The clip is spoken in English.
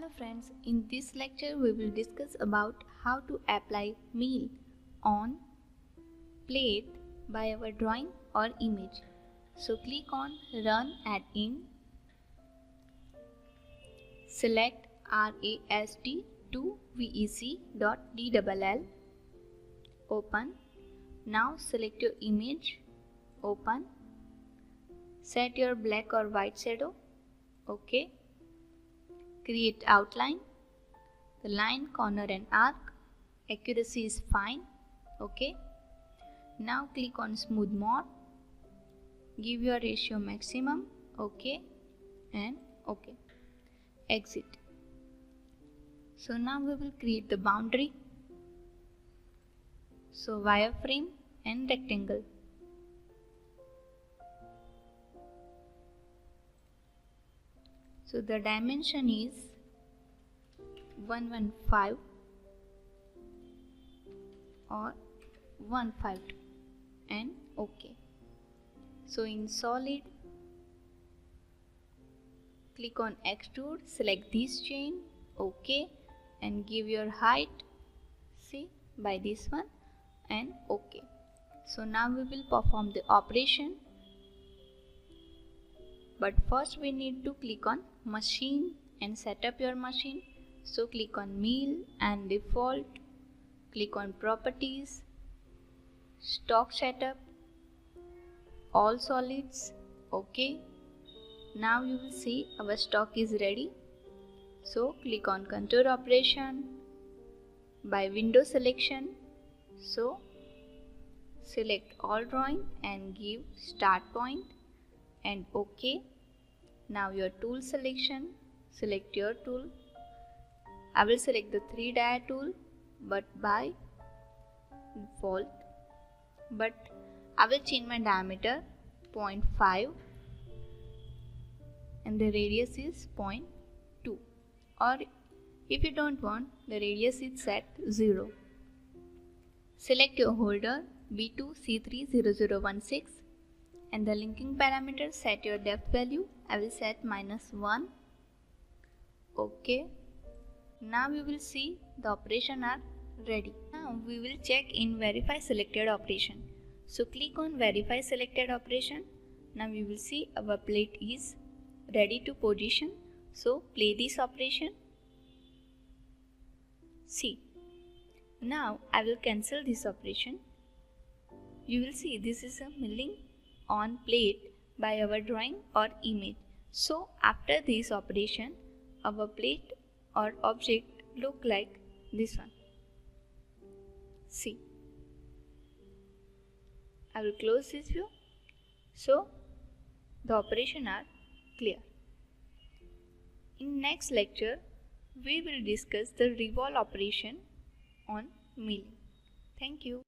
Hello friends, in this lecture we will discuss about how to apply mill on plate by our drawing or image. So click on Run Add In, select RAST2VEC.DLL, open. Now select your image, open, set your black or white shadow, OK. Create outline, the line, corner and arc, accuracy is fine, OK. Now click on smooth mode, give your ratio maximum, OK and OK. Exit. So now we will create the boundary. So wireframe and rectangle. So the dimension is 115 or 152 and OK. So in solid, click on extrude, select this chain, OK, and give your height, see, by this one and OK. So now we will perform the operation. But first we need to click on machine and set up your machine. So click on mill and default, click on properties, stock setup, all solids, OK. Now you will see our stock is ready. So click on contour operation by window selection. So select all drawing and give start point and OK. Now your tool selection, select your tool. I will select the 3-dia tool but by default, but I will change my diameter 0.5 and the radius is 0.2, or if you don't want, the radius is set 0. Select your holder B2C30016 and the linking parameter, set your depth value. I will set -1. OK. Now we will see the operation are ready. Now we will check in verify selected operation. So click on verify selected operation. Now we will see our plate is ready to position. So play this operation. See. Now I will cancel this operation. You will see this is a milling on plate by our drawing or image. So after this operation, our plate or object look like this one. See. I will close this view. So the operation are clear. In next lecture, we will discuss the revolve operation on milling. Thank you.